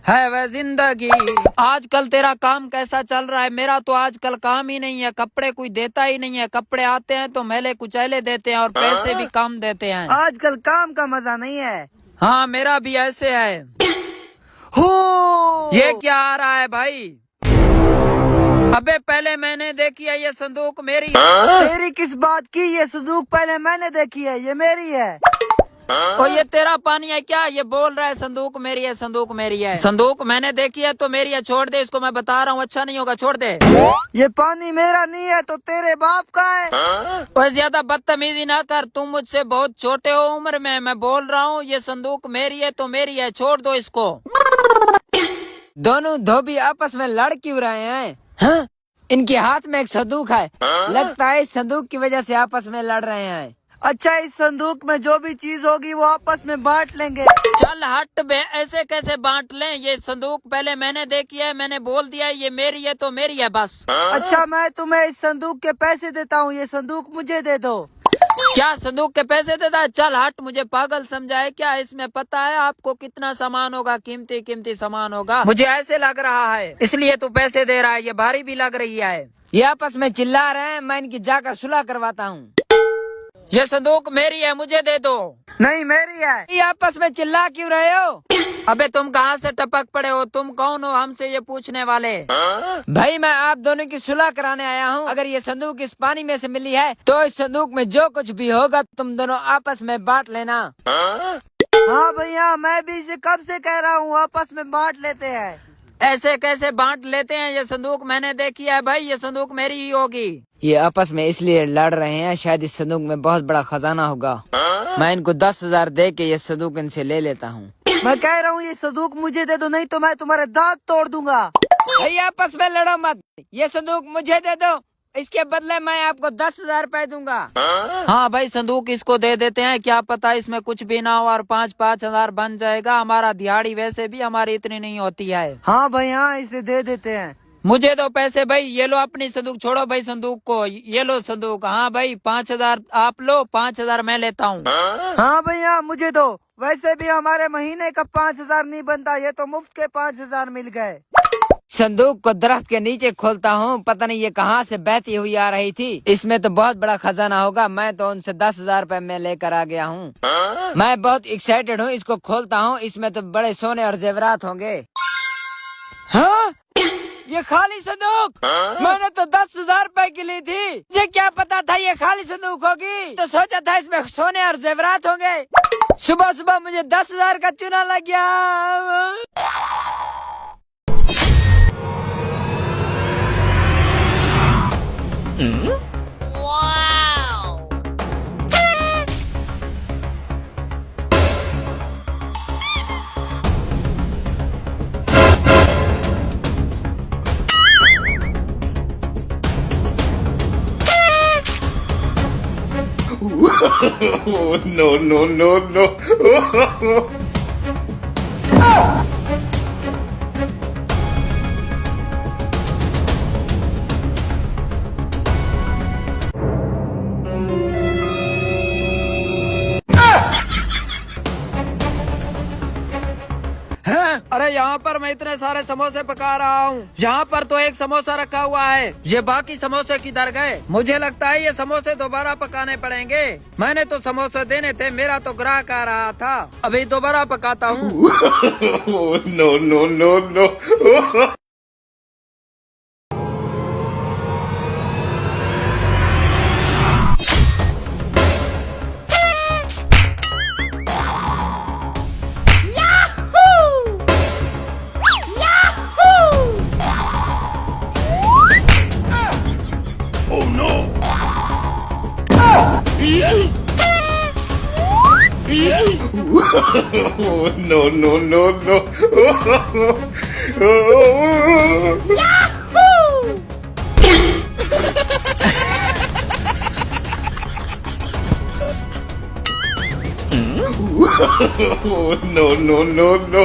है वह जिंदगी। आजकल तेरा काम कैसा चल रहा है? मेरा तो आजकल काम ही नहीं है, कपड़े कोई देता ही नहीं है। कपड़े आते हैं तो मैले कुचैले देते हैं और पैसे भी कम देते हैं। आजकल काम का मजा नहीं है। हाँ मेरा भी ऐसे है। हो ये क्या आ रहा है भाई? अबे पहले मैंने देखी है ये संदूक मेरी है। तेरी किस बात की? ये संदूक पहले मैंने देखी है, ये मेरी है। ओ ये तेरा पानी है क्या? ये बोल रहा है संदूक मेरी है, संदूक मेरी है। संदूक मैंने देखी है तो मेरी है, छोड़ दे इसको, मैं बता रहा हूँ अच्छा नहीं होगा, छोड़ दे। ये पानी मेरा नहीं है तो तेरे बाप का है। कोई ज्यादा बदतमीजी ना कर, तुम मुझसे बहुत छोटे हो उम्र में। मैं बोल रहा हूँ ये संदूक मेरी है तो मेरी है, छोड़ दो इसको। दोनों धोबी आपस में लड़ क्यों रहे हैं? हाँ? इनके हाथ में एक संदूक है, लगता है इस संदूक की वजह से आपस में लड़ रहे हैं। अच्छा, इस संदूक में जो भी चीज होगी वो आपस में बांट लेंगे। चल हट बे, ऐसे कैसे बांट लें? ये संदूक पहले मैंने देखी है, मैंने बोल दिया है ये मेरी है तो मेरी है बस। अच्छा, मैं तुम्हें इस संदूक के पैसे देता हूँ, ये संदूक मुझे दे दो। क्या संदूक के पैसे देता है? चल हट, मुझे पागल समझा है क्या? इसमें पता है आपको कितना सामान होगा? कीमती कीमती सामान होगा, मुझे ऐसे लग रहा है, इसलिए तू पैसे दे रहा है। ये भारी भी लग रही है। ये आपस में चिल्ला रहे हैं, मैं इनकी जाकर सुलह करवाता हूँ। ये संदूक मेरी है, मुझे दे दो। नहीं, मेरी है। ये आपस में चिल्ला क्यों रहे हो? अबे तुम कहाँ से टपक पड़े हो? तुम कौन हो हमसे ये पूछने वाले? भाई मैं आप दोनों की सुलह कराने आया हूँ। अगर ये संदूक इस पानी में से मिली है तो इस संदूक में जो कुछ भी होगा तुम दोनों आपस में बांट लेना। हाँ भैया, मैं भी इसे कब से कह रहा हूँ आपस में बांट लेते हैं। ऐसे कैसे बांट लेते हैं? ये संदूक मैंने देखी है भाई, ये संदूक मेरी ही होगी। ये आपस में इसलिए लड़ रहे हैं, शायद इस संदूक में बहुत बड़ा खजाना होगा। मैं इनको 10,000 दे के ये संदूक इनसे ले लेता हूँ। मैं कह रहा हूँ ये संदूक मुझे दे दो, नहीं तो मैं तुम्हारे दांत तोड़ दूंगा। भाई आपस में लड़ो मत, ये संदूक मुझे दे दो, इसके बदले मैं आपको 10,000 रुपए दूंगा। हाँ भाई संदूक इसको दे देते हैं, क्या पता इसमें कुछ भी ना हो और 5-5 हजार बन जाएगा। हमारा दिहाड़ी वैसे भी हमारी इतनी नहीं होती है। हाँ भाई, हाँ इसे दे देते हैं। मुझे दो पैसे भाई, ये लो अपनी संदूक, छोड़ो भाई संदूक को, ये लो संदूक। हाँ भाई 5,000 आप लो, 5,000 मैं लेता हूँ। हाँ भैया मुझे दो, वैसे भी हमारे महीने का 5,000 नहीं बनता, ये तो मुफ्त के 5,000 मिल गए। संदूक को दरख्त के नीचे खोलता हूँ, पता नहीं ये कहाँ से बहती हुई आ रही थी। इसमें तो बहुत बड़ा खजाना होगा। मैं तो उनसे 10,000 रुपए में लेकर आ गया हूँ। मैं बहुत एक्साइटेड हूँ, इसको खोलता हूँ, इसमें तो बड़े सोने और जेवरात होंगे। हाँ? ये खाली संदूक? मैंने तो 10,000 रुपए की ली थी। ये क्या पता था ये खाली संदूक होगी, तो सोचा था इसमें सोने और जेवरात होंगे। सुबह सुबह मुझे 10,000 का चूना लग गया। No, no, no, no. अरे यहाँ पर मैं इतने सारे समोसे पका रहा हूँ, यहाँ पर तो एक समोसा रखा हुआ है, ये बाकी समोसे किधर गए? मुझे लगता है ये समोसे दोबारा पकाने पड़ेंगे। मैंने तो समोसे देने थे, मेरा तो ग्राहक आ रहा था, अभी दोबारा पकाता हूँ। No, no, no, no. Oh no! No, no, no, no. No, no, no, no.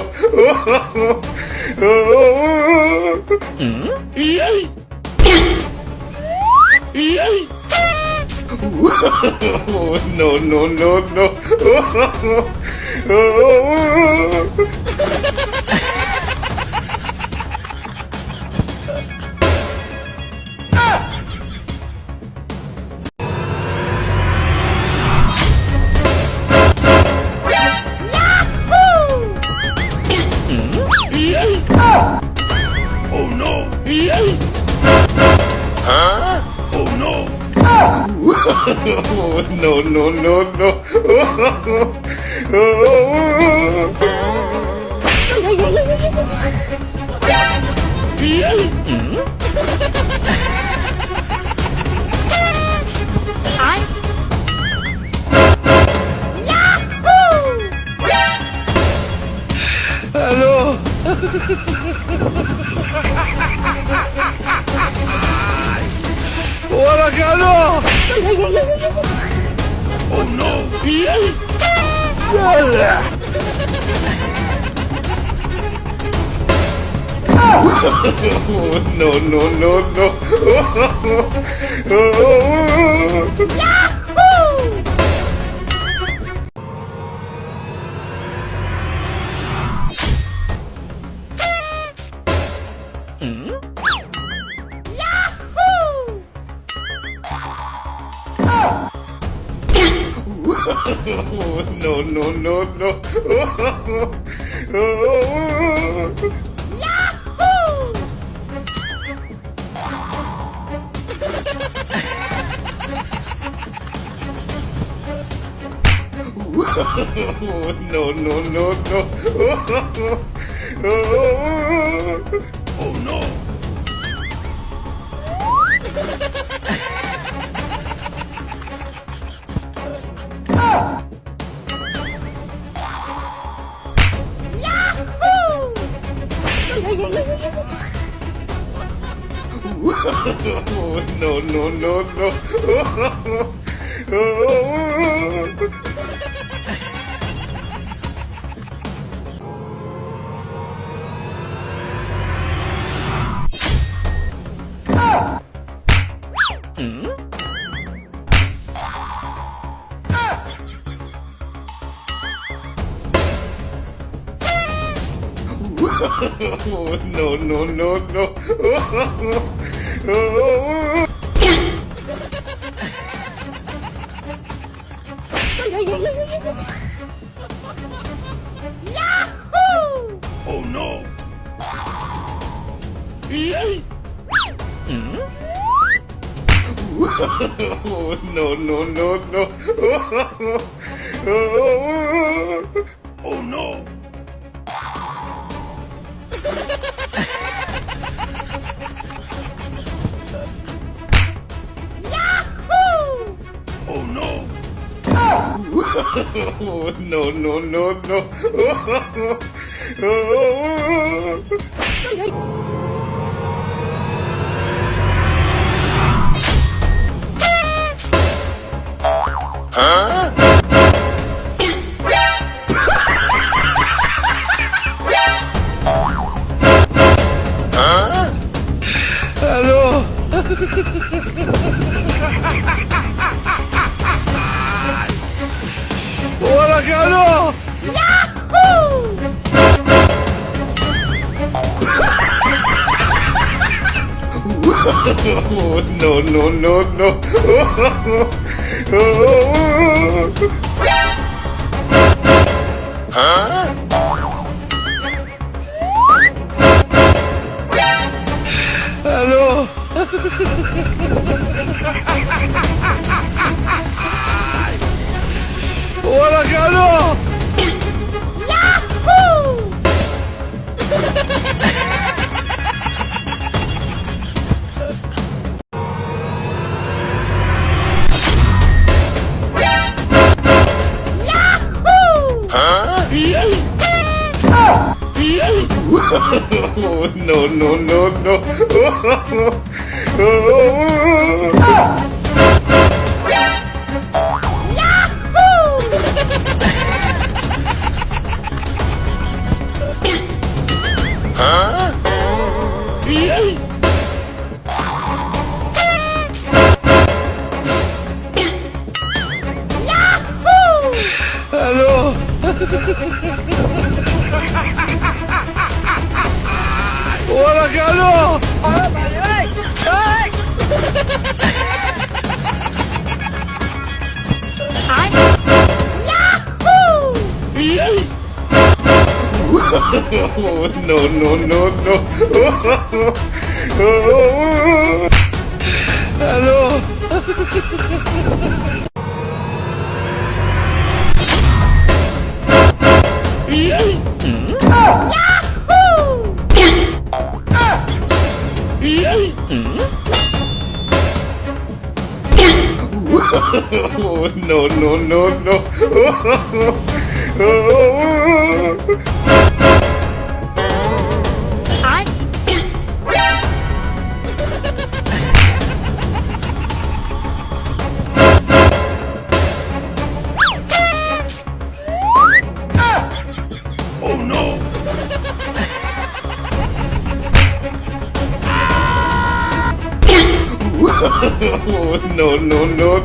No, no, no, no. Oh, no, no, no, no. Hello. Hola, Carlos. Oh no. Oh, no, no, no, no. Oh, no, no, no, no. Oh, no, no, no, no. Oh no. Oh, no, no, no, no. Oh, no, no, no, no. Oh no. Oh, no, no, no, no. Oh no. Oh no. Oh, no, no, no, no. Hello. Hola, Carlos. Oh, no, no, no, no. Hello. Hola, Carlos. Oh, no, no, no, no. Hello. Hola, Carlos. Oh, no, no, no, no. Hello. Oh, no, no, no, no. Oh, no, no, no,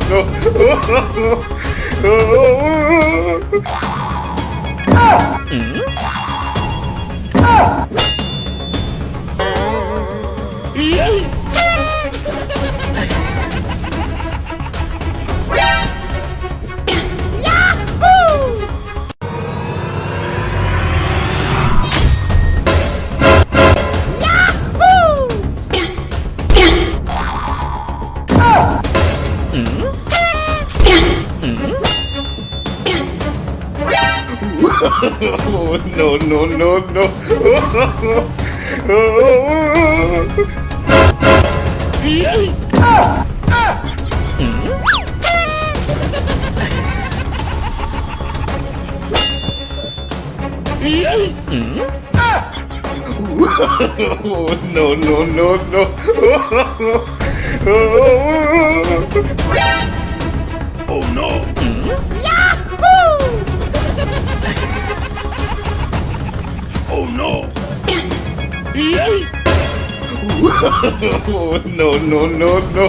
Oh, no, no, no, no. Oh, no, no, no, no. Oh, no. Oh, no. Oh, no, no, no, no.